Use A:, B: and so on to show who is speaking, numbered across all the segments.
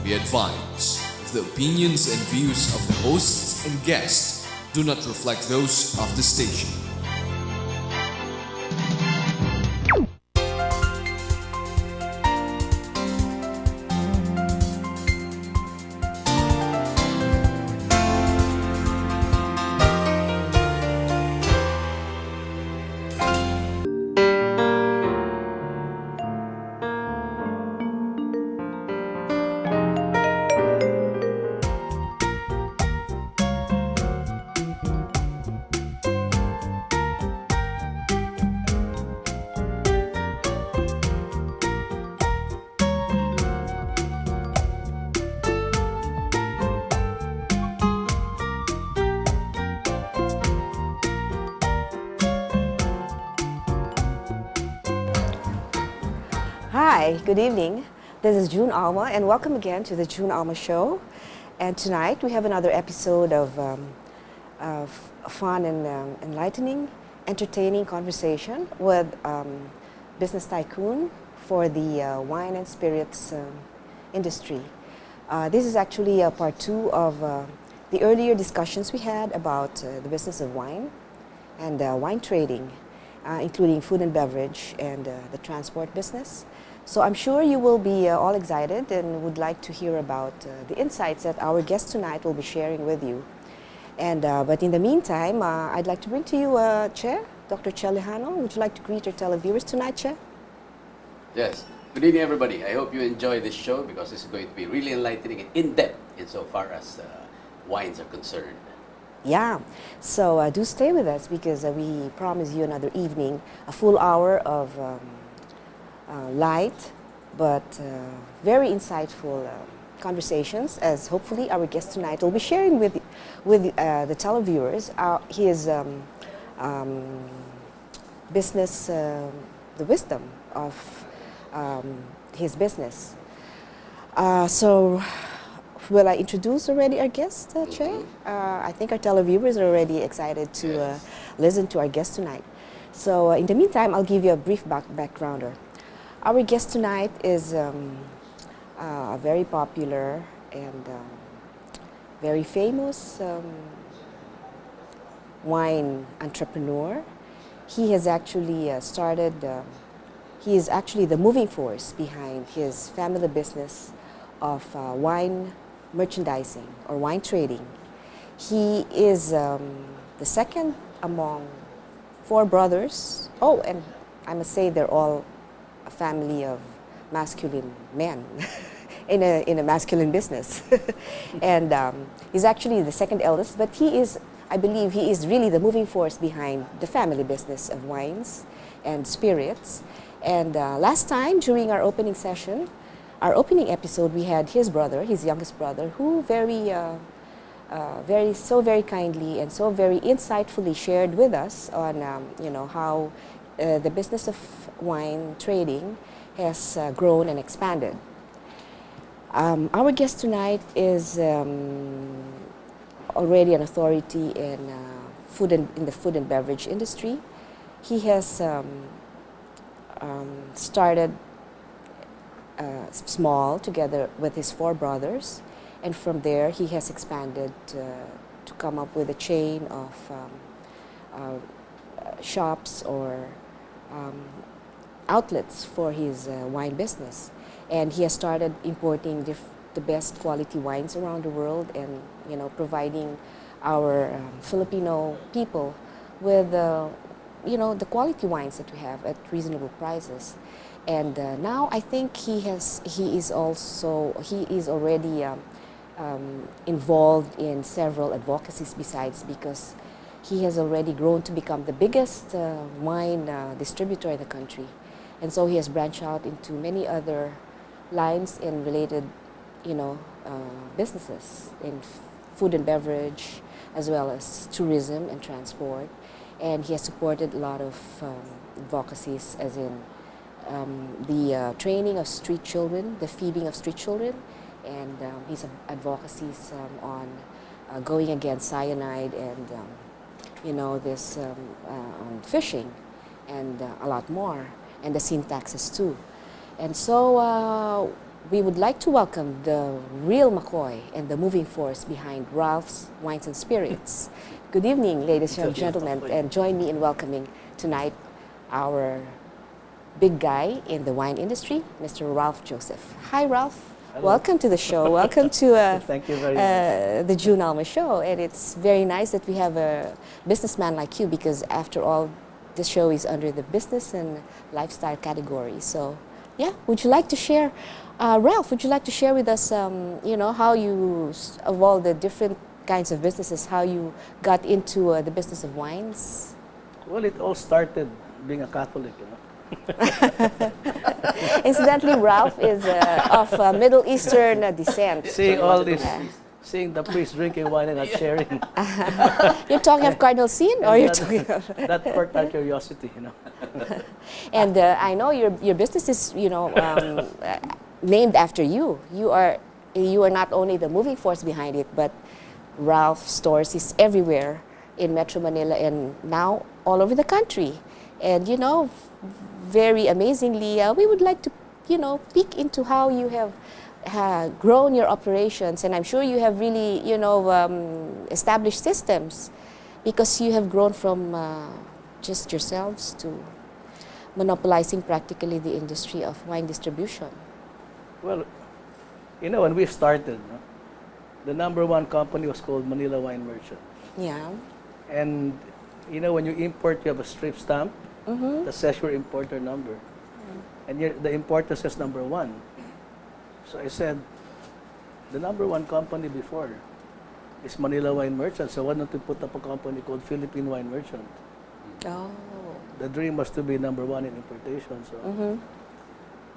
A: Be advised, the opinions and views of the hosts and guests do not reflect those of the station.
B: Hi, good evening. This is June Alma, and welcome again to the June Alma Show. And tonight we have another episode of fun and enlightening, entertaining conversation with business tycoon for the wine and spirits industry. This is actually part two of the earlier discussions we had about the business of wine and wine trading, including food and beverage and the transport business. So I'm sure you will be all excited and would like to hear about the insights that our guest tonight will be sharing with you. And but in the meantime, I'd like to bring to you Che, Dr. Che Lejano. Would you like to greet our televiewers tonight, Che?
C: Yes. Good evening, everybody. I hope you enjoy this show because this is going to be really enlightening and in-depth insofar as wines are concerned.
B: Yeah, so do stay with us because we promise you another evening, a full hour of light but very insightful conversations, as hopefully our guest tonight will be sharing with the televiewers his business, the wisdom of his business. So will I introduce already our guest, Che? I think our televiewers are already excited to listen to our guest tonight. So in the meantime, I'll give you a brief backgrounder. Our guest tonight is a very popular and very famous wine entrepreneur. He has actually he is actually the moving force behind his family business of wine merchandising or wine trading. He is the second among four brothers. Oh, and I must say they're all a family of masculine men in a masculine business. And he's actually the second eldest, but I believe he is really the moving force behind the family business of wines and spirits. And last time during our opening session, our opening episode, we had his brother, his youngest brother, who very kindly and so very insightfully shared with us on how the business of wine trading has grown and expanded. Our guest tonight is already an authority in the food and beverage industry. He has started small together with his four brothers, and from there he has expanded to come up with a chain of shops or outlets for his wine business. And he has started importing the best quality wines around the world, and providing our Filipino people with the quality wines that we have at reasonable prices. And now I think he is already involved in several advocacies besides, because he has already grown to become the biggest wine distributor in the country. And so he has branched out into many other lines in related, businesses in food and beverage, as well as tourism and transport. And he has supported a lot of advocacies, as in the training of street children, the feeding of street children, and his advocacies on going against cyanide and on fishing, and a lot more, and the sin taxes too. And so we would like to welcome the real McCoy and the moving force behind Ralph's Wines and Spirits. Good evening, ladies and gentlemen, and join me in welcoming tonight our big guy in the wine industry, Mr. Ralph Joseph. Hi, Ralph.
D: Hello.
B: Welcome to the show. Welcome to
D: Thank you very much.
B: the June Alma show. And it's very nice that we have a businessman like you, because after all, this show is under the business and lifestyle category. So, yeah, would you like to share, Ralph, would you like to share with us, how you, of all the different kinds of businesses, how you got into the business of wines?
D: Well, it all started being a Catholic,
B: Incidentally, Ralph is of Middle Eastern descent.
D: Seeing all this, seeing the priest drinking wine and not sharing,
B: You're talking of Cardinal Sin, or you're talking of...
D: that perked our curiosity,
B: And I know your business is, named after you. You are not only the moving force behind it, but Ralph stores is everywhere in Metro Manila and now all over the country. And very amazingly, we would like to peek into how you have grown your operations, and I'm sure you have really established systems, because you have grown from just yourselves to monopolizing practically the industry of wine distribution.
D: Well, when we started, the number one company was called Manila Wine Merchant.
B: Yeah.
D: And, when you import, you have a strip stamp that says your importer number. And the importer says number one. So I said, the number one company before is Manila Wine Merchant, so why don't we put up a company called Philippine Wine Merchant?
B: Oh.
D: The dream was to be number one in importation. So,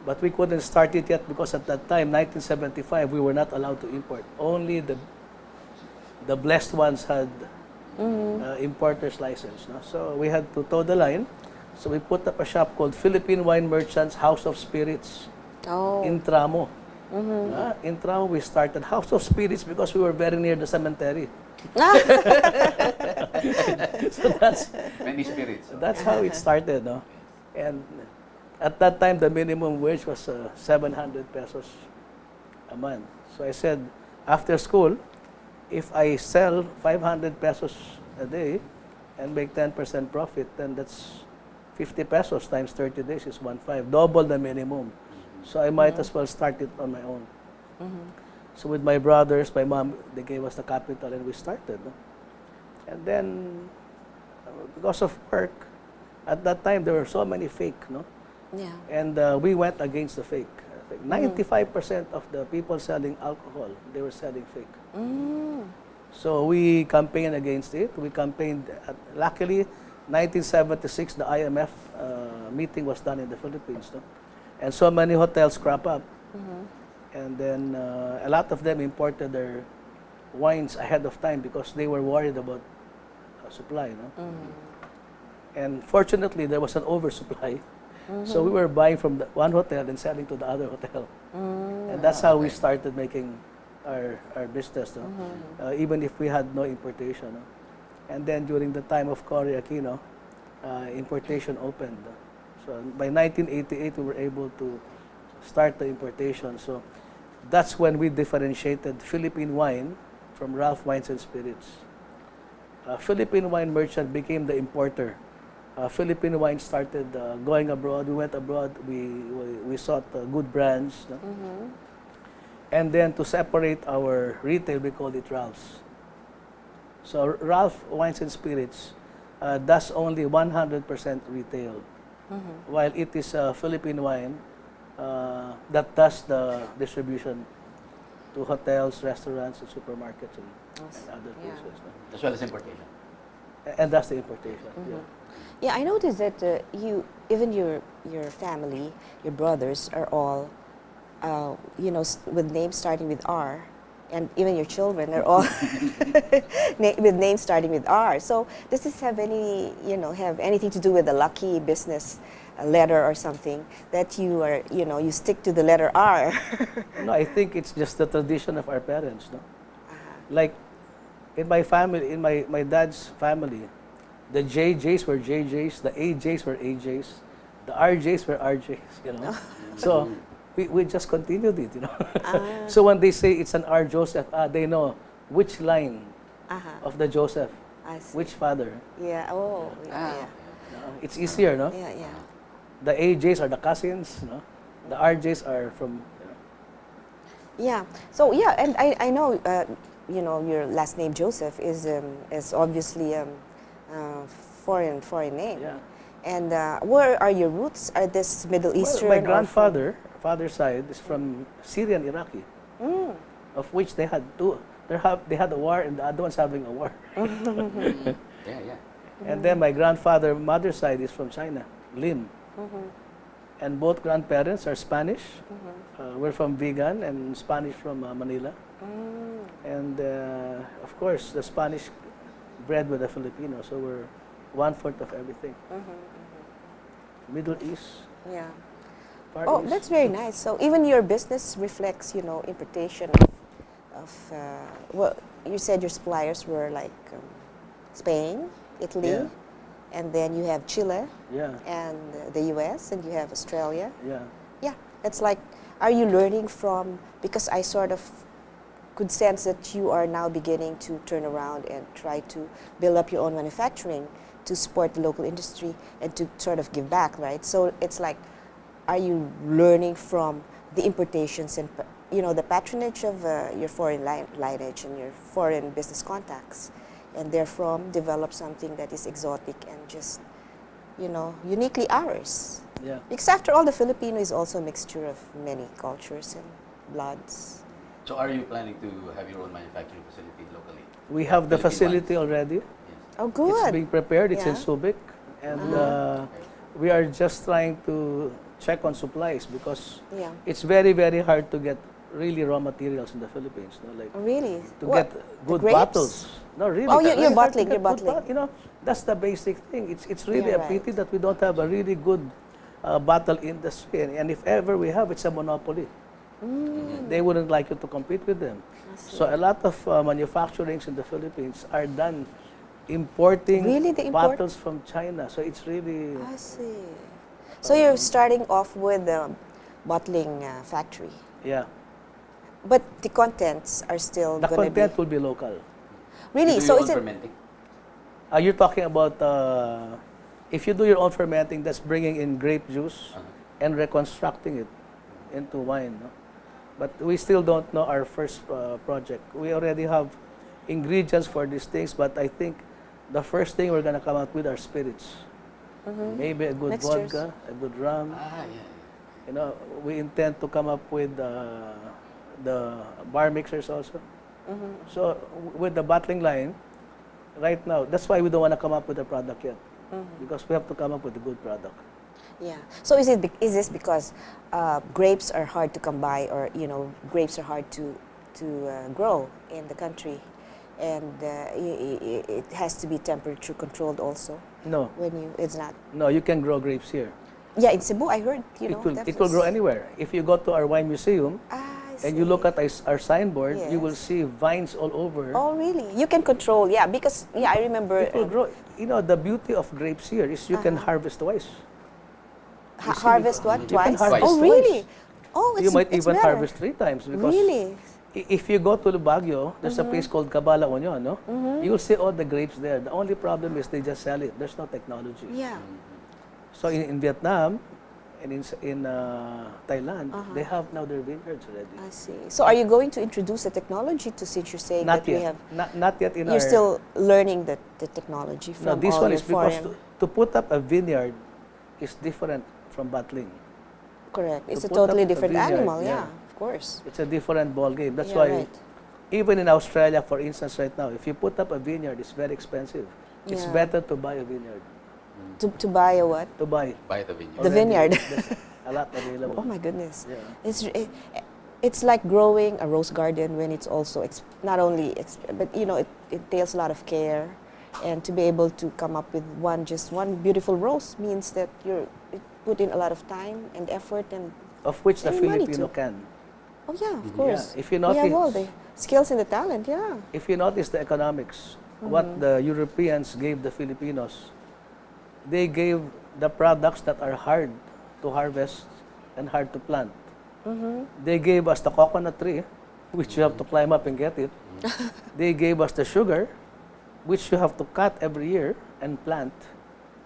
D: but we couldn't start it yet because at that time, 1975, we were not allowed to import. Only the blessed ones had importer's license. No? So we had to toe the line. So we put up a shop called Philippine Wine Merchants House of Spirits in Tramo. In Tramo, we started House of Spirits because we were very near the cemetery. So
C: Many spirits.
D: that's how it started. No? And at that time, the minimum wage was 700 pesos a month. So I said, after school, if I sell 500 pesos a day and make 10% profit, then that's 50 pesos times 30 days is 1.5, double the minimum. So I might as well start it on my own. So with my brothers, my mom, they gave us the capital and we started. No? And then, because of work, at that time there were so many fake, no?
B: Yeah.
D: And we went against the fake. 95% of the people selling alcohol, they were selling fake. So we campaigned against it. We campaigned, luckily, 1976, the IMF meeting was done in the Philippines. No? And so many hotels crop up. And then a lot of them imported their wines ahead of time because they were worried about supply. No? And fortunately, there was an oversupply. So we were buying from the one hotel and selling to the other hotel. And that's how we started making our business, no? Even if we had no importation. No? And then during the time of Cory Aquino, importation opened. So by 1988, we were able to start the importation. So that's when we differentiated Philippine wine from Ralph Wines and Spirits. Philippine Wine Merchant became the importer. Philippine wine started going abroad. We went abroad. We sought good brands. No? And then to separate our retail, we called it Ralph's. So Ralph Wines and Spirits does only 100% retail, while it is Philippine wine that does the distribution to hotels, restaurants, and supermarkets, and other places. No?
C: As well as importation.
D: And that's the importation. Yeah.
B: Yeah, I noticed that even your family, your brothers are all, with names starting with R, and even your children are all with names starting with R. So does this have anything to do with the lucky business letter or something that you are, you stick to the letter R?
D: No, I think it's just the tradition of our parents. No, like in my family, in my dad's family. The JJs were JJs, the AJs were AJs, the RJs were RJs, So we just continued it, you know. So when they say it's an R. Joseph, they know which line
B: Uh-huh.
D: of the Joseph,
B: I see.
D: which father.
B: Yeah. Oh,
C: Ah,
B: yeah.
D: It's easier, no?
B: Yeah, yeah.
D: The AJs are the cousins, no? The RJs are from,
B: Yeah. So yeah, and I know you know your last name Joseph is obviously foreign name.
D: yeah.
B: And where are your roots? Are this Middle Eastern?
D: Well, my
B: or
D: grandfather, father's side, is from Syrian Iraqi, of which they had two. They had a war, and the other one's having a war.
C: yeah, yeah.
D: And then my grandfather, mother's side, is from China, Lim. And both grandparents are Spanish. We're from Vigan and Spanish from Manila. And of course, the Spanish bred with the Filipinos, so we're 1/4 of everything. Middle East,
B: Yeah.
D: Far
B: Oh,
D: East.
B: that's very nice. So even your business reflects, you know, importation of well, you said your suppliers were like Spain, Italy,
D: Yeah.
B: and then you have Chile
D: Yeah,
B: and the U.S. and you have Australia.
D: yeah.
B: Yeah, that's like, are you learning from, because I sort of could sense that you are now beginning to turn around and try to build up your own manufacturing to support the local industry and to sort of give back, right? So it's like, are you learning from the importations and, you know, the patronage of your foreign lineage and your foreign business contacts, and therefrom develop something that is exotic and just, you know, uniquely ours?
D: Yeah.
B: Because after all, the Filipino is also a mixture of many cultures and bloods.
C: So are you planning to have your own manufacturing facility locally?
D: We have the
C: Philippine
D: facility
C: wines?
D: already.
C: Yes.
B: Oh,
D: It's
B: good.
D: being prepared. It's in
B: Yeah.
D: Subic. And we are just trying to check on supplies because
B: Yeah.
D: it's very, very hard to get really raw materials in the Philippines. No? Like
B: Oh, really?
D: to
B: What?
D: get
B: The
D: good
B: grapes?
D: bottles. No, really.
B: Oh,
D: it's
B: you're
D: very hard to
B: bottling,
D: get
B: you're
D: good
B: bottling.
D: You know, that's the basic thing. It's really
B: Yeah,
D: a pity
B: right.
D: that we don't have a really good bottle industry. And if ever we have, it's a monopoly. They wouldn't like you to compete with them. So a lot of manufacturings in the Philippines are done importing
B: Really? They import?
D: bottles from China. So it's really,
B: I see. So you're starting off with the bottling factory,
D: yeah.
B: but the contents are still
D: The
B: going to be...
D: content will be local.
B: Really?
C: You do
B: So
C: your
B: is
C: own
B: it...
C: fermenting?
D: You're talking about if you do your own fermenting, that's bringing in grape juice and reconstructing it into wine. No? But we still don't know our first project. We already have ingredients for these things, but I think the first thing we're going to come out with are spirits. Maybe a good
B: Mixtures.
D: vodka, a good rum.
C: Ah, yeah.
D: You know, we intend to come up with the bar mixers also. So with the bottling line, right now, that's why we don't want to come up with a product yet, because we have to come up with a good product.
B: Yeah. So is this because grapes are hard to come by, or, you know, grapes are hard to grow in the country, and it has to be temperature controlled also?
D: No,
B: It's not.
D: no, you can grow grapes here.
B: Yeah, in Cebu, I heard, you know. that
D: It will
B: was-
D: grow anywhere. If you go to our wine museum
B: I
D: and you
B: see.
D: look at our signboard, you will
B: Yes.
D: see vines all over.
B: Oh, really? You can control, yeah, because, yeah, I remember
D: It will grow. You know, the beauty of grapes here is you can harvest twice.
B: harvest what,
D: You
B: twice?
D: can harvest
B: Oh,
D: twice.
B: really? Oh, it's
D: You might
B: it's
D: even
B: better.
D: harvest 3 times because
B: Really?
D: if you go to Baguio, there's a place called Cabala Union, no? You will see all the grapes there. The only problem is they just sell it. There's no technology.
B: Yeah.
D: So in Vietnam and in Thailand, they have now their vineyards already.
B: I see. So are you going to introduce the technology to, since you're saying
D: Not
B: that we
D: yet.
B: have...
D: Not yet in
B: You're
D: our...
B: still learning the technology from
D: No, this
B: all
D: one
B: your
D: is because
B: foreign...
D: to put up a vineyard is different from bottling.
B: Correct. It's a
D: put up
B: totally
D: a
B: different
D: vineyard,
B: animal,
D: yeah.
B: yeah, of course.
D: It's a different ball game. That's
B: Yeah,
D: why
B: right.
D: even in Australia, for instance, right now, if you put up a vineyard, it's very expensive. It's
B: Yeah.
D: better to buy a vineyard.
B: To buy a what?
D: To buy.
C: Buy the vineyard.
B: The vineyard.
D: There's a lot available.
B: Oh my goodness.
D: Yeah.
B: It's like growing a rose garden when it's also not only but you know it entails a lot of care, and to be able to come up with one beautiful rose means that it put in a lot of time and effort and
D: Of which the
B: And money
D: Filipino
B: too.
D: can.
B: oh yeah, of course.
D: If you
B: we have all
D: notice,
B: the skills and the talent, yeah.
D: if you notice the economics, what the Europeans gave the Filipinos, they gave the products that are hard to harvest and hard to plant. They gave us the coconut tree, which you have to climb up and get it. They gave us the sugar, which you have to cut every year and plant.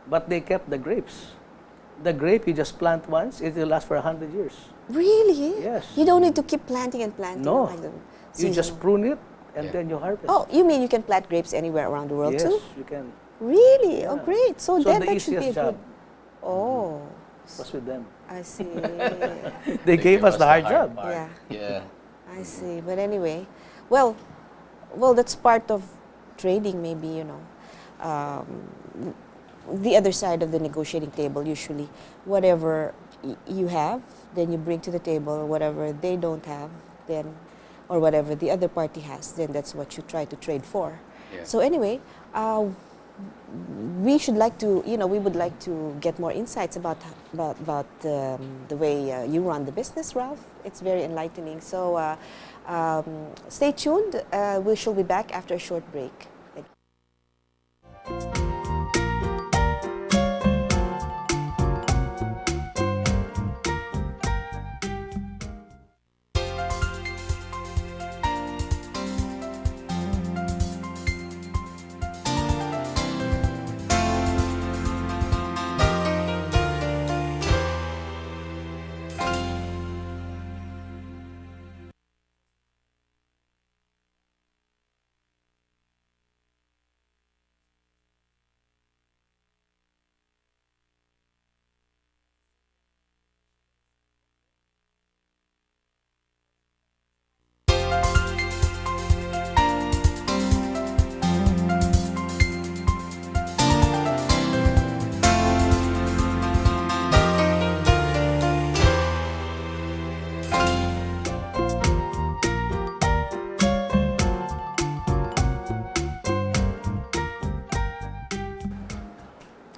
D: But they kept the grapes. The grape you just plant once, it will last for 100 years.
B: Really?
D: Yes.
B: You don't need to keep planting and planting.
D: No.
B: like the
D: You just
B: seasonal.
D: prune it and
C: Yeah.
D: then you harvest.
B: Oh, you mean you can plant grapes anywhere around the world
D: yes,
B: too?
D: you can.
B: Really? Oh,
D: Yeah.
B: great. So,
D: So
B: then
D: the
B: that should be a
D: easiest
B: good.
D: job
B: Oh,
D: was with them.
B: I see.
D: They gave us the hard job.
C: part.
B: Yeah.
C: Yeah.
B: I see. But anyway, well, that's part of trading. Maybe the other side of the negotiating table. Usually, whatever you have, then you bring to the table. Whatever they don't have, then, or whatever the other party has, then that's what you try to trade for.
C: Yeah.
B: So anyway, we should like to, we would like to get more insights about the way you run the business, Ralph. It's very enlightening. So stay tuned. We shall be back after a short break. Thank you.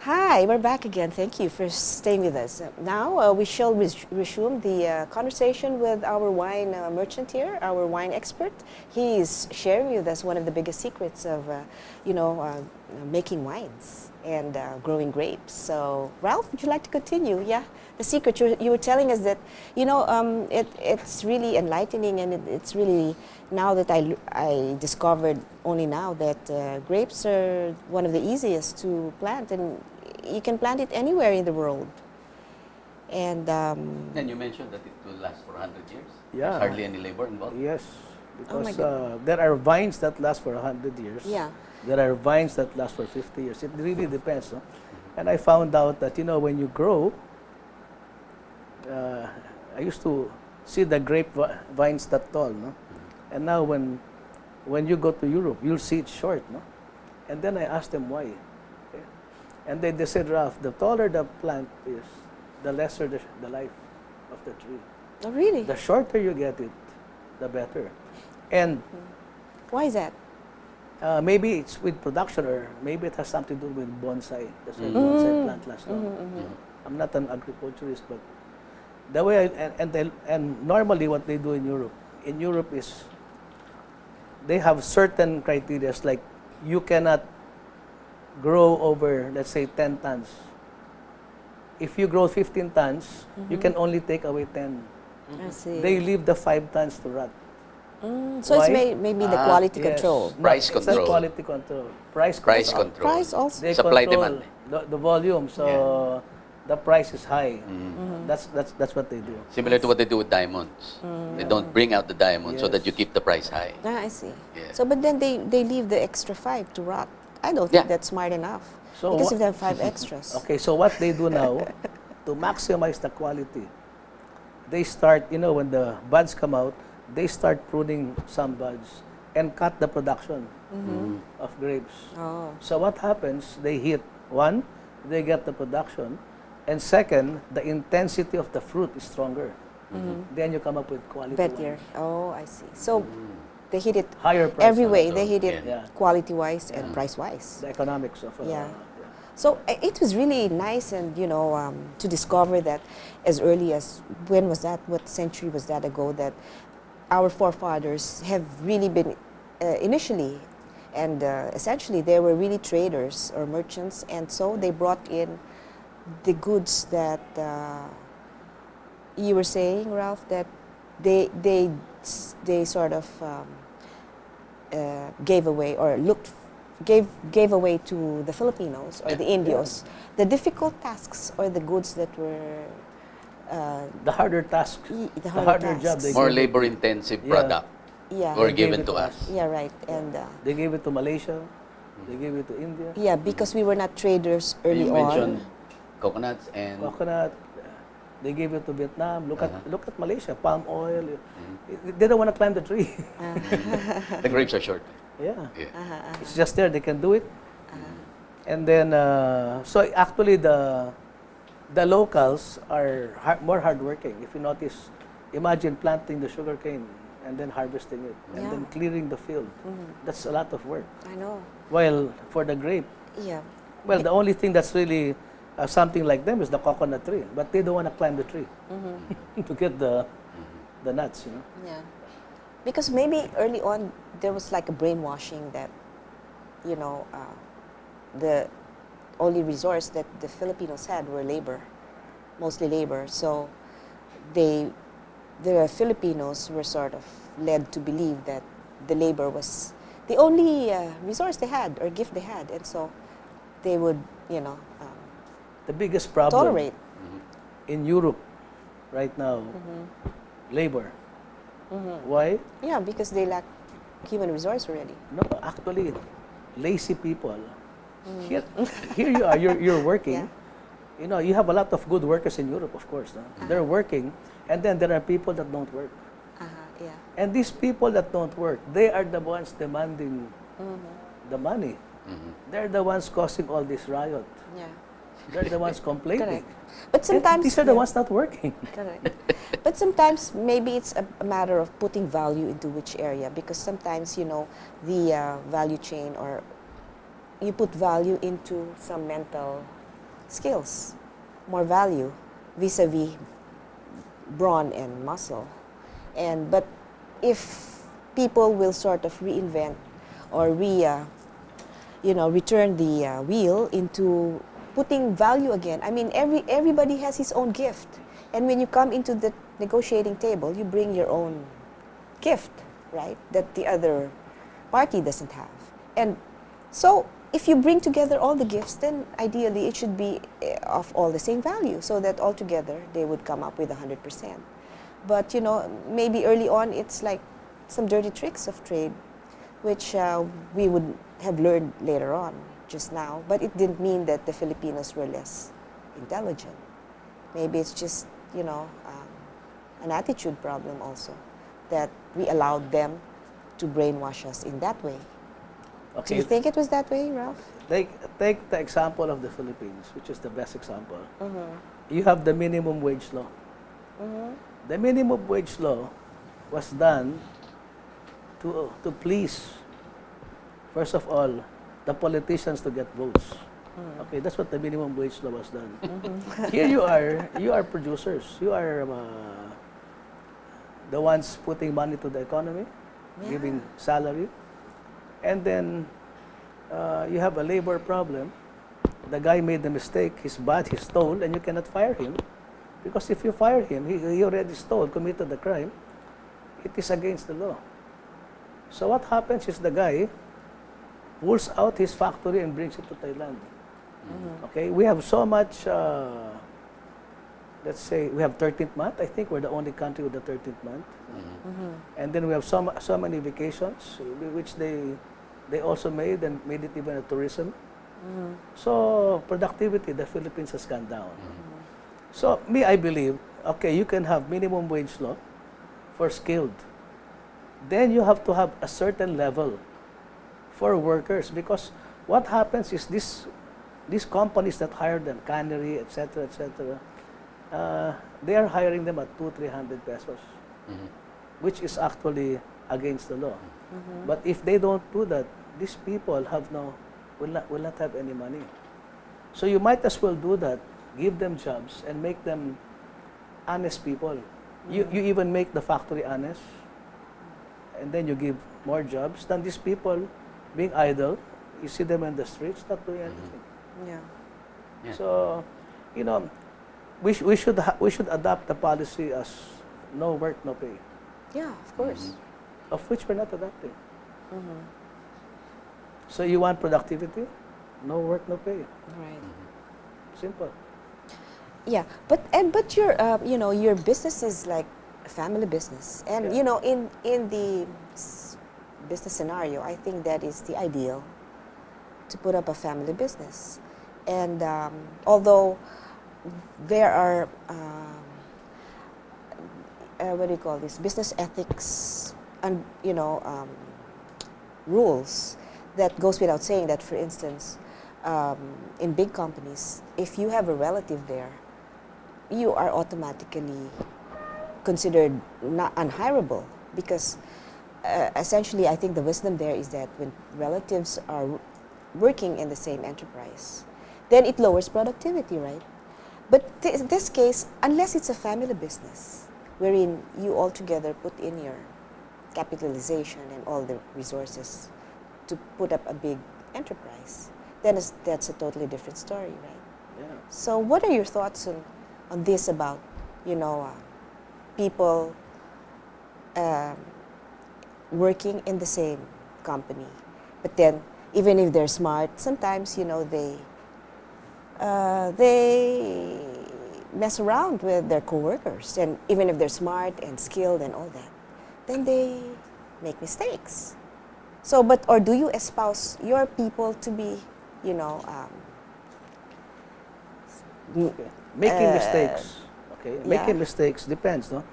B: Hi, we're back again. Thank you for staying with us. Now we shall resume the conversation with our wine merchant here, our wine expert. He is sharing with us one of the biggest secrets of, making wines and growing grapes. So, Ralph, would you like to continue? Yeah, the secret you were telling us that, it's really enlightening, and it's really now that I discovered only now that grapes are one of the easiest to plant, and you can plant it anywhere in the world. And
C: And you mentioned that it will last for 100 years.
D: Yeah.
C: There's hardly any labor involved.
D: Yes,
B: Oh my
D: because there are vines that last for 100 years.
B: yeah,
D: There are vines that last for 50 years. It really depends. No? And I found out that, when you grow, I used to see the vines that tall, no? And now when you go to Europe, you'll see it short, no? And then I asked them why. Okay? And they said, Ralph, the taller the plant is, the lesser the life of the tree.
B: oh really?
D: The shorter you get it, the better. And
B: Why is that?
D: maybe it's with production, or maybe it has something to do with bonsai. That's why bonsai plant lasts long. I'm not an agriculturist, but the way and normally what they do in Europe is they have certain criteria, like you cannot grow over, let's say, 10 tons. If you grow 15 tons, you can only take away 10.
B: I see.
D: They leave the 5 tons to rot.
B: So it's
D: Why?
B: maybe the quality
D: Yes.
B: control.
C: Price
D: It's not
C: control.
D: quality control. Price
C: Price
D: control.
C: control.
B: Price also.
D: They
C: Supply
D: control
C: demand.
D: the volume, so the price is high. That's what they do.
C: Similar to what they do with diamonds. They don't bring out the diamond so that you
D: Yes.
C: keep the price high.
B: I see.
C: Yeah.
B: So, but then they leave the extra 5 to rot. I don't think
C: Yeah.
B: that's smart enough.
D: So
B: because
D: what-
B: if they have 5 extras.
D: Okay, so what they do now to maximize the quality, they start, when the buds come out, they start pruning some buds and cut the production of grapes.
B: Oh.
D: So what happens? They hit one, they get the production, and second, the intensity of the fruit is stronger. Then you come up with quality
B: Better.
D: wines.
B: Oh, I see. So they hit it
D: Higher price.
B: every way.
C: also.
B: They hit it
D: Yeah.
B: quality-wise and price-wise.
D: The economics of
B: Yeah. So it was really nice, and to discover that as early as, when was that? What century was that ago? That our forefathers have really been initially, and essentially they were really traders or merchants, and so they brought in the goods that you were saying, Ralph, that they sort of gave away or gave away to the Filipinos or the Indios the difficult tasks or the goods that were
D: The harder task,
B: the
D: harder
B: harder
D: job.
B: tasks.
C: More labor-intensive
D: Yeah.
C: product
B: yeah
C: were
D: They gave
C: given
D: it
C: to
D: to
C: us.
D: us.
B: yeah right and
D: They gave it to Malaysia. They gave it to India.
B: yeah, because we were not traders
C: And
B: early
C: you mentioned
B: on.
C: coconuts and
D: Coconut. They gave it to Vietnam. Look
C: Uh-huh.
D: at Malaysia. Palm oil. They don't want to climb the tree.
C: the grapes are short.
D: Yeah.
C: Yeah.
D: It's just there. They can do it. And then, so actually the locals are more hardworking. If you notice, imagine planting the sugarcane and then harvesting it and
B: Yeah.
D: then clearing the field. That's a lot of work.
B: I know.
D: While for the grape,
B: Yeah.
D: well, the only thing that's really something like them is the coconut tree, but they don't want to climb the tree to get the nuts, you know.
B: Yeah. Because maybe early on there was like a brainwashing that, you know, the only resource that the Filipinos had were labor, mostly labor. So the Filipinos were sort of led to believe that the labor was the only resource they had or gift they had, and so they would, you know,
D: The biggest problem
B: tolerate.
D: in Europe right now, labor. Why?
B: Yeah, because they lack human resource already.
D: No, actually, lazy people. Here you are. You're working.
B: Yeah.
D: You know, you have a lot of good workers in Europe, of course. No? They're working, and then there are people that don't work.
B: Yeah.
D: And these people that don't work, they are the ones demanding the money. They're the ones causing all this riot.
B: Yeah.
D: They're the ones complaining.
B: Correct. But sometimes
D: And these are the
B: yeah.
D: ones not working.
B: Correct. But sometimes maybe it's a matter of putting value into which area, because sometimes, you know, the value chain, or you put value into some mental skills, more value vis-a-vis brawn and muscle. But if people will sort of reinvent or return the wheel into putting value again. I mean, everybody has his own gift, and when you come into the negotiating table, you bring your own gift, right? That the other party doesn't have. And so, if you bring together all the gifts, then ideally it should be of all the same value, so that altogether they would come up with 100%. But you know, maybe early on it's like some dirty tricks of trade, which we would have learned later on, just now. But it didn't mean that the Filipinos were less intelligent. Maybe it's just, you know, an attitude problem also, that we allowed them to brainwash us in that way. Do you think it was that way, Ralph?
D: Take the example of the Philippines, which is the best example. You have the minimum wage law. The minimum wage law was done to please, first of all, the politicians to get votes. Okay, that's what the minimum wage law was done. Here you are producers. You are the ones putting money to the economy, giving salary. And then you have a labor problem. The guy made the mistake, he's bad, he stole, and you cannot fire him. Because if you fire him, he already stole, committed the crime, it is against the law. So what happens is the guy pulls out his factory and brings it to Thailand. Okay, we have so much, let's say we have 13th month. I think we're the only country with the 13th month. And then we have so many vacations, which they also made it even a tourism. So productivity, the Philippines has gone down. So I believe, okay, you can have minimum wage law for skilled. Then you have to have a certain level for workers, because what happens is these companies that hire them, cannery, etc., they are hiring them at 200-300 pesos, which is actually against the law. But if they don't do that, these people will not have any money. So you might as well do that, give them jobs and make them honest people. You even make the factory honest, and then you give more jobs than these people being idle. You see them in the streets not doing anything.
B: Yeah.
C: Yeah.
D: So, you know, we should adopt the policy as no work, no pay,
B: Yeah, of course.
D: of which we're not adopting. So you want productivity? No work, no pay.
B: Right.
D: Simple.
B: Yeah, but your your business is like a family business, and
D: Yeah.
B: in the business scenario, I think that is the ideal to put up a family business, and although there are what do you call this, business ethics and rules that goes without saying that, for instance, in big companies, if you have a relative there, you are automatically considered not unhirable, because essentially I think the wisdom there is that when relatives are working in the same enterprise, then it lowers productivity, right? But in this case, unless it's a family business, wherein you all together put in your capitalization and all the resources to put up a big enterprise, then that's a totally different story, right?
D: Yeah.
B: So what are your thoughts on this about, people working in the same company, but then even if they're smart, sometimes, they mess around with their coworkers, and even if they're smart and skilled and all that, then they make mistakes. So, or do you espouse your people to be,
D: Okay. Making mistakes. Okay.
B: yeah.
D: Making mistakes depends, no?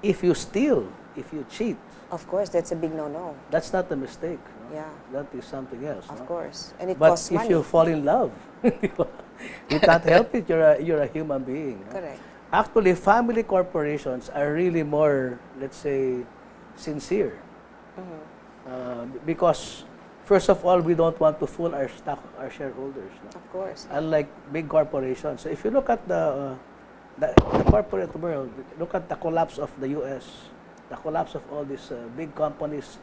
D: If you steal, if you cheat,
B: of course, that's a big no-no.
D: that's not a mistake. No?
B: Yeah.
D: That is something else.
B: Of
D: no?
B: course, and it
D: But
B: costs
D: if
B: money.
D: you fall in love, you can't help it. You're a human being. no?
B: Correct.
D: Actually, family corporations are really more, let's say, sincere. Because, first of all, we don't want to fool our shareholders. No?
B: Of course.
D: Unlike big corporations. So if you look at the corporate world, look at the collapse of the U.S., the collapse of all these big companies,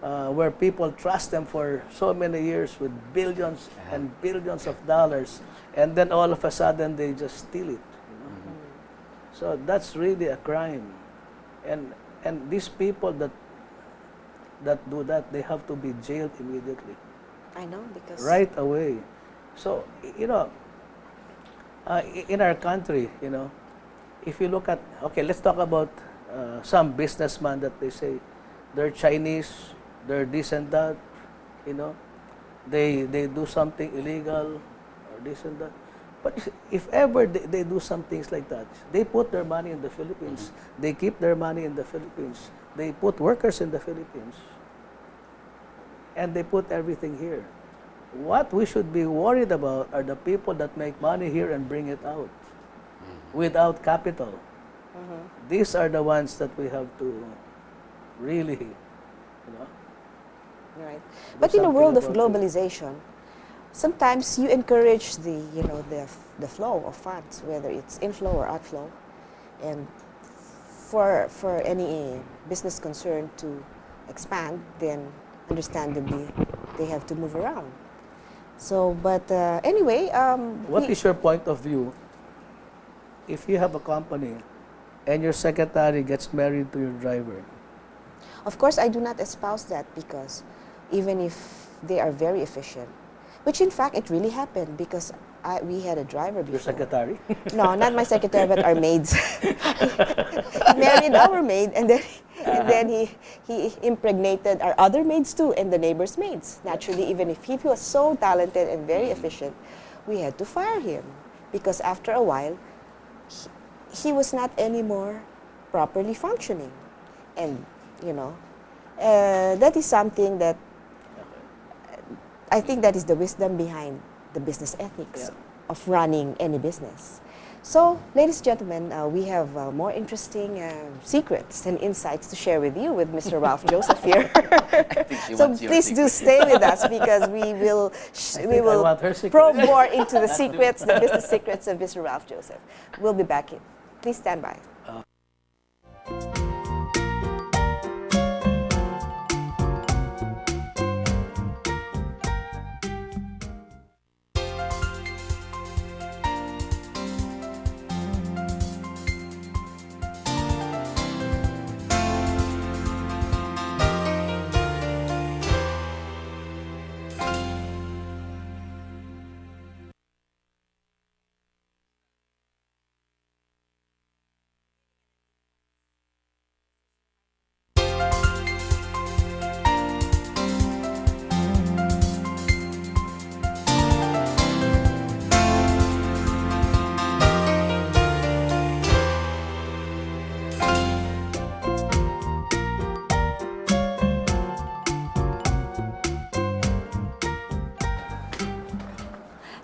D: where people trust them for so many years with billions and billions of dollars, and then all of a sudden they just steal it. So that's really a crime, and these people that do that, they have to be jailed immediately,
B: I know, because
D: right away. So in our country, if you look at, okay, let's talk about some businessmen that they say they're Chinese, they're this and that, they do something illegal or this and that. But if ever they do some things like that, they put their money in the Philippines, they keep their money in the Philippines, they put workers in the Philippines, and they put everything here. What we should be worried about are the people that make money here and bring it out without capital. These are the ones that we have to really,
B: right. But in a
D: something
B: world of
D: about it.
B: globalization, sometimes you encourage the the flow of funds, whether it's inflow or outflow, and for any business concern to expand, then understandably they have to move around. So, but anyway,
D: What is your point of view if you have a company and your secretary gets married to your driver?
B: of course, I do not espouse that, because even if they are very efficient, which in fact it really happened, because we had a driver before.
D: Your secretary?
B: No, not my secretary, but our maids. He married our maid, and then he impregnated our other maids too, and the neighbors' maids. Naturally, even if he was so talented and very efficient, we had to fire him, because after a while, he was not anymore properly functioning, and that is something that I think that is the wisdom behind the business ethics of running any business. So, ladies and gentlemen, we have more interesting secrets and insights to share with you with Mr. Ralph Joseph here. So please do stay with us, because we will
D: I want her secret.
B: probe more into the secrets, the business secrets of Mr. Ralph Joseph. We'll be back. Please stand by.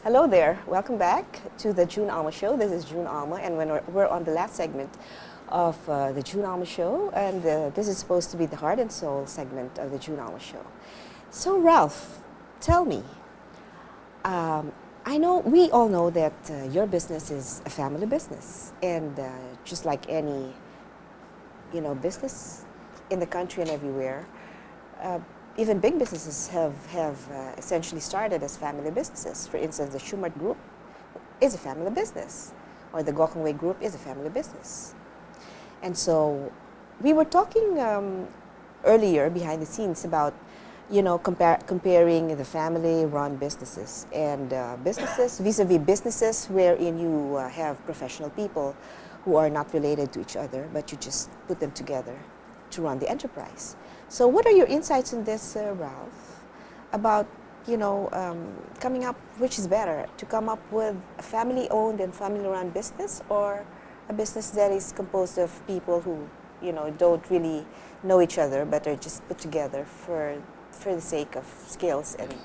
B: Hello there. Welcome back to the June Alma Show. This is June Alma, and when we're on the last segment of the June Alma Show, and this is supposed to be the heart and soul segment of the June Alma Show. So, Ralph, tell me. I know we all know that your business is a family business, and just like any, business in the country and everywhere. Even big businesses have essentially started as family businesses. For instance, the Schumart Group is a family business, or the Gokongwei Group is a family business. And so we were talking earlier behind the scenes about, comparing the family-run businesses and businesses vis-a-vis businesses wherein you have professional people who are not related to each other, but you just put them together to run the enterprise. So what are your insights in this, Ralph, about, coming up, which is better, to come up with a family-owned and family-run business, or a business that is composed of people who, don't really know each other, but are just put together for the sake of skills and,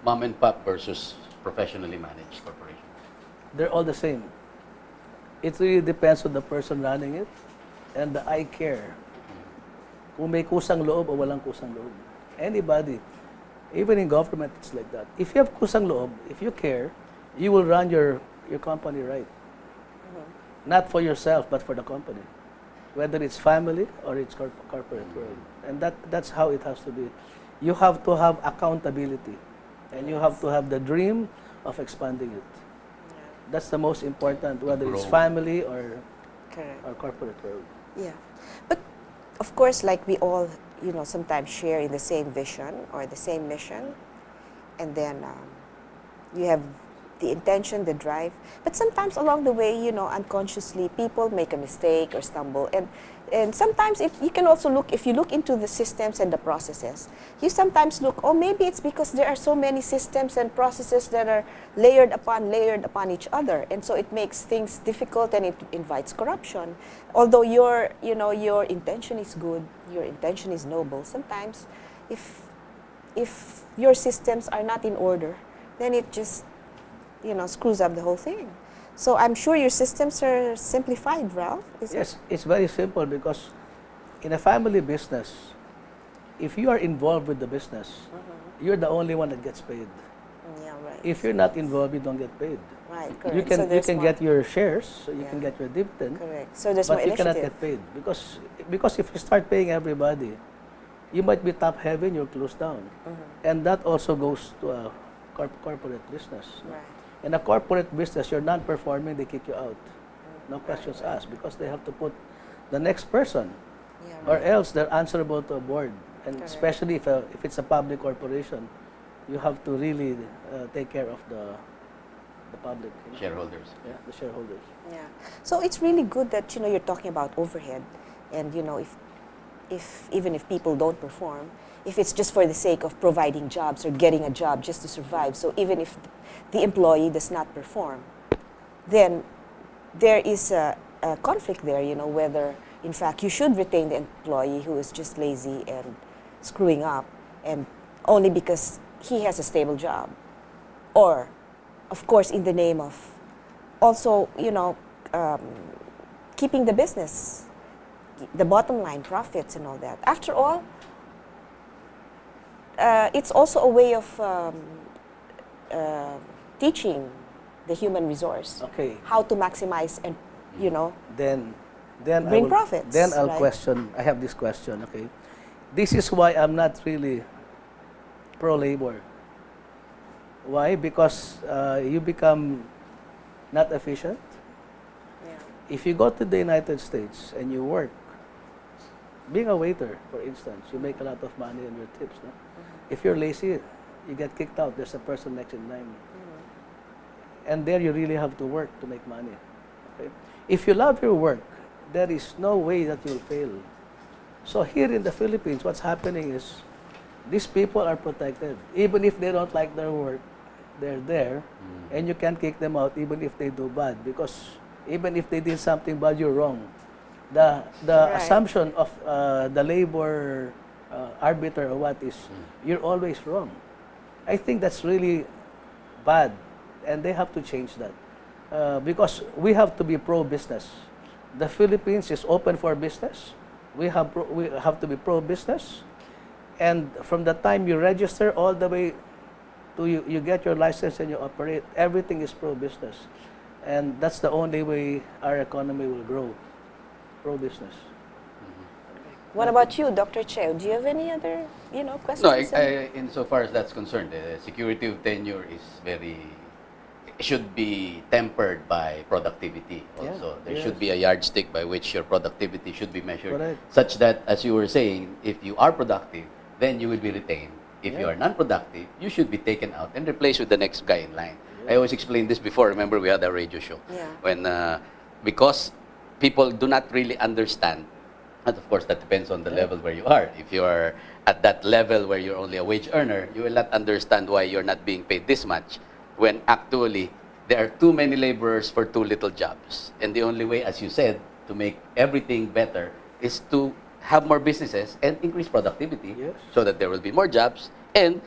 C: Mom and pop versus professionally managed corporation.
D: They're all the same. It really depends on the person running it and the I care. Kung may kusang loob o walang kusang loob. Anybody, even in government, it's like that. If you have kusang loob, if you care, you will run your company right. Not for yourself, but for the company. Whether it's family or it's corporate world. And that's how it has to be. You have to have accountability. And you have to have the dream of expanding it. That's the most important, whether it's family or corporate world.
B: Yeah. But of course, like we all, sometimes share in the same vision or the same mission, and then you have the intention, the drive. But sometimes along the way, unconsciously, people make a mistake or stumble. And sometimes if you look into the systems and the processes, you sometimes look, maybe it's because there are so many systems and processes that are layered upon each other. And so it makes things difficult and it invites corruption. Although your intention is good, your intention is noble, sometimes if your systems are not in order, then it just screws up the whole thing. So I'm sure your systems are simplified, Ralph.
D: Yes, it's very simple because in a family business, if you are involved with the business, you're the only one that gets paid.
B: Yeah, right.
D: If you're not involved, you don't get paid.
B: Right, correct.
D: You can get your shares, so you can get your dividend.
B: Correct. So there's more
D: but you cannot
B: initiative.
D: get paid because if you start paying everybody, you might be top heavy and you'll close down, and that also goes to a corporate business.
B: Right.
D: In a corporate business, you're not performing, they kick you out. No questions asked because they have to put the next person, or else they're answerable to a board. And especially if it's a public corporation, you have to really take care of the public.
C: Shareholders.
D: Yeah, the shareholders.
B: Yeah. So it's really good that you're talking about overhead, and if even if people don't perform, if it's just for the sake of providing jobs or getting a job just to survive, so even if the employee does not perform, then there is a conflict there, whether in fact you should retain the employee who is just lazy and screwing up, and only because he has a stable job, or of course in the name of also keeping the business, the bottom line, profits and all that. After all, it's also a way of teaching the human resource how to maximize and
D: Then
B: bring profits.
D: Then I'll
B: right?
D: question. I have this question. Okay, this is why I'm not really pro-labor. Why? Because you become not efficient.
B: Yeah.
D: If you go to the United States and you work, being a waiter, for instance, you make a lot of money on your tips. No? If you're lazy, you get kicked out. There's a person next in line. And there you really have to work to make money. Okay? If you love your work, there is no way that you'll fail. So here in the Philippines, what's happening is these people are protected. Even if they don't like their work, they're there, and you can't kick them out even if they do bad, because even if they did something bad, you're wrong. The
B: Right.
D: assumption of the labor arbiter or what is, you're always wrong. I think that's really bad, and they have to change that because we have to be pro-business. The Philippines is open for business. We have to be pro-business, and from the time you register all the way to you get your license and you operate, everything is pro-business, and that's the only way our economy will grow. Pro-business.
B: What about you, Dr. Che? Do you have any other, questions?
C: No, insofar as that's concerned, the security of tenure is should be tempered by productivity also.
D: Yeah,
C: There
D: yes.
C: should be a yardstick by which your productivity should be measured,
D: Correct.
C: such that, as you were saying, if you are productive, then you will be retained. If you
D: Yeah.
C: are non-productive, you should be taken out and replaced with the next guy in line. I always explained this before. Remember, we had a radio show.
B: Yeah.
C: When, because people do not really understand, and of course, that depends on the level where you are. If you are at that level where you're only a wage earner, you will not understand why you're not being paid this much, when actually there are too many laborers for too little jobs. And the only way, as you said, to make everything better is to have more businesses and increase productivity,
D: Yes.
C: so that there will be more jobs and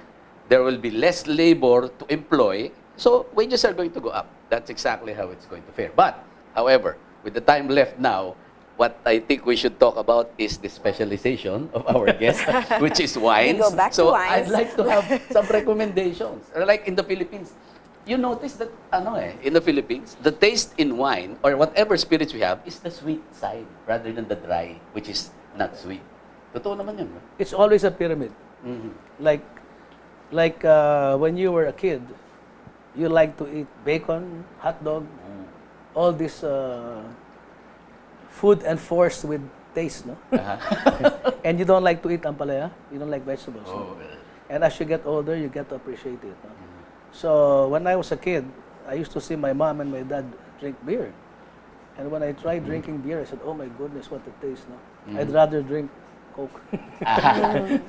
C: there will be less labor to employ, so wages are going to go up. That's exactly how it's going to fare. But, however, with the time left now, what I think we should talk about is the specialization of our guest, which is wines.
B: go back to
C: so
B: wines.
C: I'd like to have some recommendations. Like in the Philippines, you notice that in the Philippines, the taste in wine or whatever spirits we have is the sweet side rather than the dry, which is not sweet. Totoo naman yun. No?
D: It's always a pyramid.
C: Mhm.
D: Like when you were a kid, you like to eat bacon, hot dog, all this food enforced with taste, no? And you don't like to eat ampalaya, you don't like vegetables.
C: Oh,
D: No? And as you get older, you get to appreciate it. No? So when I was a kid, I used to see my mom and my dad drink beer. And when I tried drinking beer, I said, oh my goodness, what a taste. No? I'd rather drink Coke.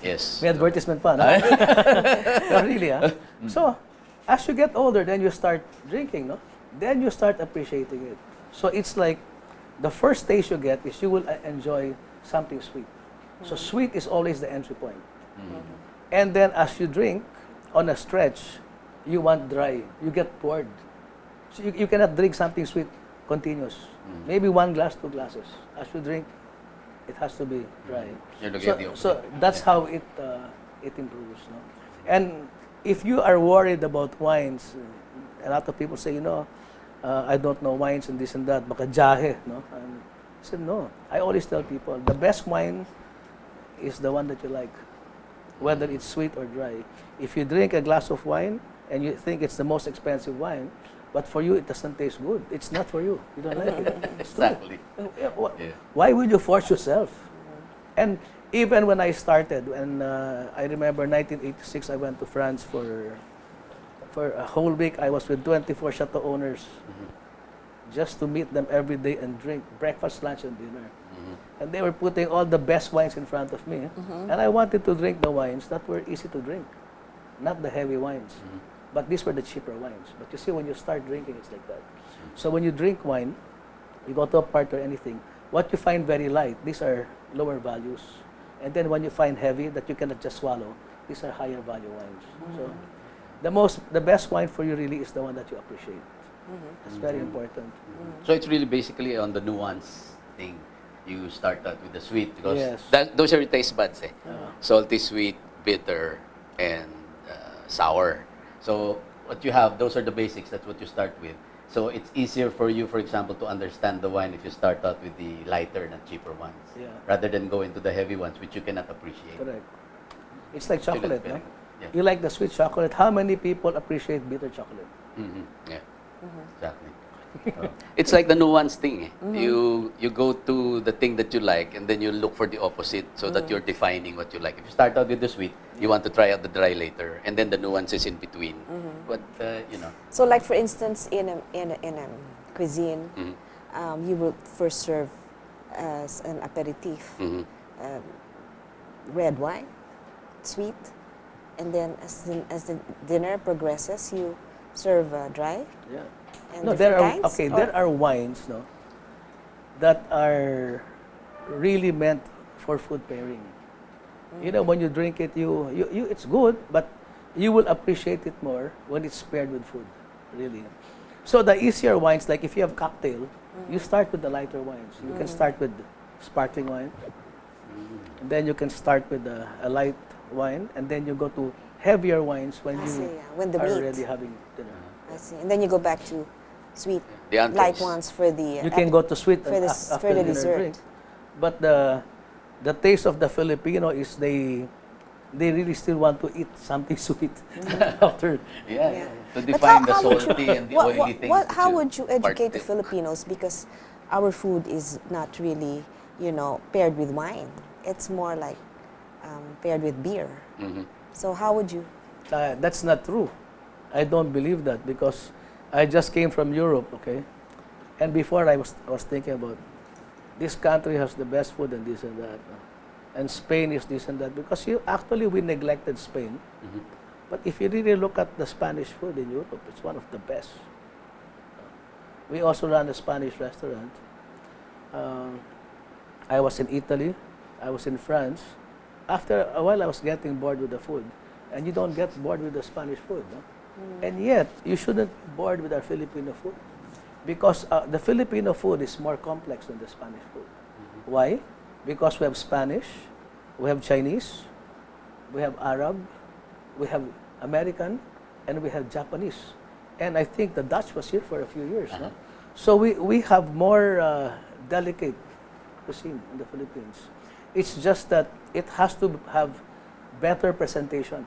C: yes.
D: May advertisement pa, no? No, really, ah. So, as you get older, then you start drinking, no? Then you start appreciating it. So it's like, the first taste you get is you will enjoy something sweet. So sweet is always the entry point. And then as you drink, on a stretch, you want dry. You get bored. So you cannot drink something sweet continuous. Maybe 1 glass, 2 glasses. As you drink, it has to be dry.
C: You're looking at the
D: So
C: opposite.
D: that's how it improves. No? And if you are worried about wines, a lot of people say, I don't know wines and this and that, baka jahe, no? And I said, no. I always tell people, the best wine is the one that you like, whether it's sweet or dry. If you drink a glass of wine and you think it's the most expensive wine, but for you it doesn't taste good, it's not for you. You don't like it. It's true.
C: Exactly. Yeah.
D: Why will you force yourself? And even when I started, and I remember 1986, I went to France for a whole week. I was with 24 chateau owners just to meet them every day and drink breakfast, lunch, and dinner. And they were putting all the best wines in front of me. And I wanted to drink the wines that were easy to drink, not the heavy wines. But these were the cheaper wines. But you see, when you start drinking, it's like that. So when you drink wine, you go to a party or anything, what you find very light, these are lower values. And then when you find heavy, that you cannot just swallow, these are higher value wines. So the best wine for you really is the one that you appreciate. That's very important.
C: So it's really basically on the nuance thing. You start out with the sweet because
D: Yes.
C: those are your taste buds. Salty, sweet, bitter, and sour. So what you have, those are the basics. That's what you start with. So it's easier for you, for example, to understand the wine if you start out with the lighter and cheaper ones,
D: Yeah.
C: rather than go into the heavy ones, which you cannot appreciate.
D: Correct. It's like chocolate, no?
C: Yeah.
D: You like the sweet chocolate. How many people appreciate bitter chocolate?
C: Yeah, exactly. It's like the nuance thing. You go to the thing that you like, and then you look for the opposite, so that you're defining what you like. If you start out with the sweet, you want to try out the dry later, and then the nuances in between. But
B: So, like for instance, in a cuisine, you will first serve as an aperitif red wine, sweet, and then as the dinner progresses, you serve dry.
D: Yeah.
B: And
D: No, there
B: different
D: are
B: kinds, or-
D: there are wines, no, that are really meant for food pairing. You know, when you drink it, you it's good, but you will appreciate it more when it's paired with food. really. So the easier wines, like if you have cocktail, you start with the lighter wines. You can start with sparkling wine, and then you can start with a light wine, and then you go to heavier wines when
B: I
D: you
B: see, yeah. When the
D: are
B: meat.
D: already having dinner.
B: I see. And then you go back to sweet,
C: The entrees.
B: light ones for the.
D: You can go to sweet
B: for the
D: after
B: for the
D: dinner
B: dessert.
D: drink. But the taste of the Filipino is they really still want to eat something sweet after.
C: Yeah,
B: Yeah.
C: to
B: But
C: define the
B: would you-
C: salty and the oily things. that
B: how would you educate the
C: partake.
B: Filipinos? Because our food is not really, paired with wine. It's more like paired with beer.
C: Mhm.
B: So how would you?
D: That's not true. I don't believe that because I just came from Europe, okay? And before I was thinking about this country has the best food and this and that. And Spain is this and that because we neglected Spain.
C: Mhm.
D: But if you really look at the Spanish food in Europe, it's one of the best. We also run a Spanish restaurant. I was in Italy, I was in France. After a while, I was getting bored with the food. And you don't get bored with the Spanish food, no? And yet, you shouldn't be bored with our Filipino food. Because the Filipino food is more complex than the Spanish food. Why? Because we have Spanish, we have Chinese, we have Arab, we have American, and we have Japanese. And I think the Dutch was here for a few years. No? So we have more delicate cuisine in the Philippines. It's just that it has to have better presentation.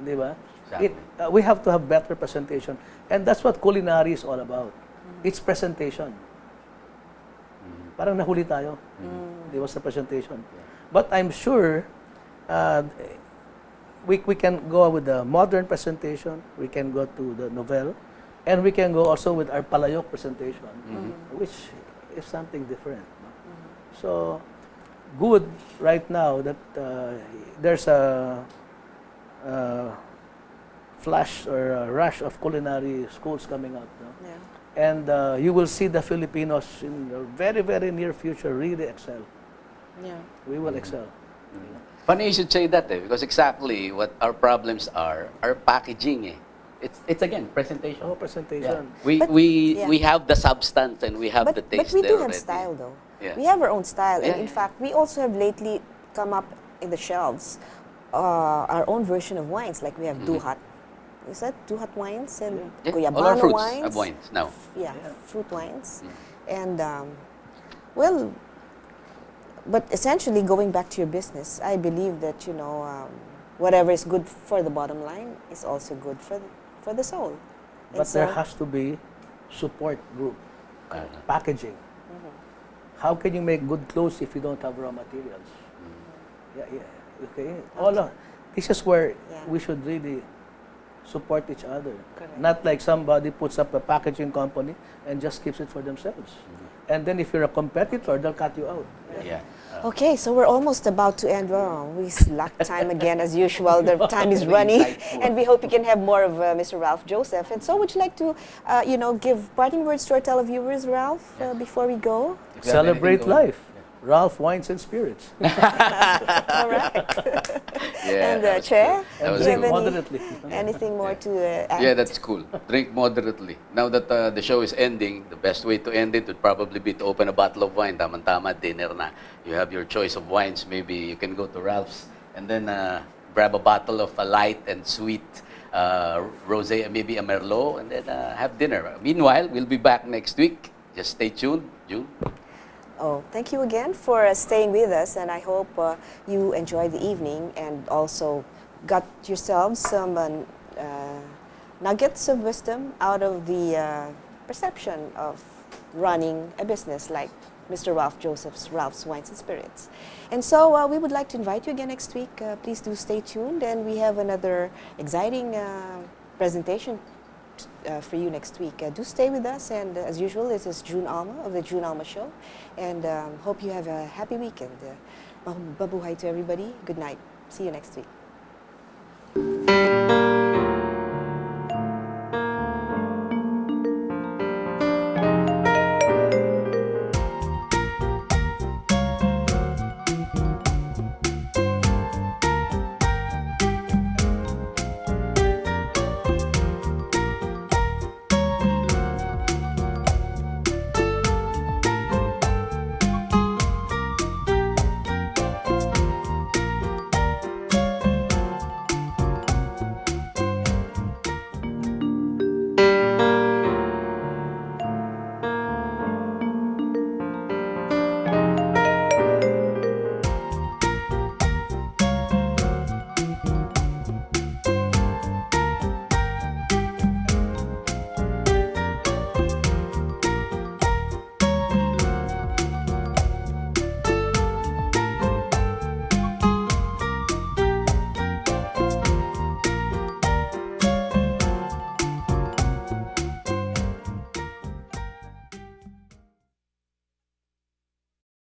D: Di ba?
C: Exactly.
D: We have to have better presentation. And that's what culinary is all about. It's presentation. Parang nahuli tayo. Di ba sa presentation? But I'm sure we can go with the modern presentation, we can go to the novel, and we can go also with our palayok presentation, which is something different. No? So, good right now that there's a flash or a rush of culinary schools coming up. No?
B: Yeah.
D: And you will see the Filipinos in the very, very near future really excel.
B: Yeah.
D: We will excel.
C: Funny you should say that, because exactly what our problems are packaging. It's again presentation.
D: Oh,
C: Yeah.
D: presentation.
C: We have the substance and we have the
B: But
C: taste
B: we
C: there
B: do have
C: already.
B: style though.
C: Yeah.
B: We have our own style, and
C: Yeah,
B: in
C: yeah.
B: fact, we also have lately come up in the shelves our own version of wines. Like we have Duhat. Is that Duhat wines and
C: Mm-hmm. Yeah. All our
B: Guyabano
C: fruits
B: wines?
C: have wines now.
B: Yeah, fruit wines.
C: Mm.
B: And well, but essentially going back to your business, I believe that whatever is good for the bottom line is also good for the soul. And
D: But
B: so-
D: there has to be support group, packaging. How can you make good clothes if you don't have raw materials? Yeah, okay. This is where
B: Yeah.
D: we should really support each other.
B: Correct.
D: Not like somebody puts up a packaging company and just keeps it for themselves. And then if you're a competitor, they'll cut you out.
C: Yeah.
B: Okay, so we're almost about to end. Well, we slack time again as usual. The time is running,
C: Insightful.
B: and we hope you can have more of Mr. Ralph Joseph. And so, would you like to, give parting words to our televiewers, Ralph, before we go?
C: If you have
D: Celebrate
C: anything going-
D: life. Ralph Wines and Spirits.
B: All right.
C: Yeah.
B: And
C: that was
B: Chair,
C: good. That
B: do
C: was
B: you have
C: good.
D: Moderately.
B: anything more to add?
C: Yeah, that's cool. Drink moderately. Now that the show is ending, the best way to end it would probably be to open a bottle of wine. Tama-tama, dinner na. You have your choice of wines. Maybe you can go to Ralph's and then grab a bottle of a light and sweet rosé, maybe a Merlot, and then have dinner. Meanwhile, we'll be back next week. Just stay tuned. June.
B: Oh, thank you again for staying with us, and I hope you enjoyed the evening and also got yourselves some nuggets of wisdom out of the perception of running a business like Mr. Ralph Joseph's Ralph's Wines and Spirits. And so we would like to invite you again next week. Please do stay tuned, and we have another exciting presentation for you next week. Do stay with us, and as usual, this is June Alma of the June Alma Show, and hope you have a happy weekend. Mabuhay to everybody. Good night. See you next week.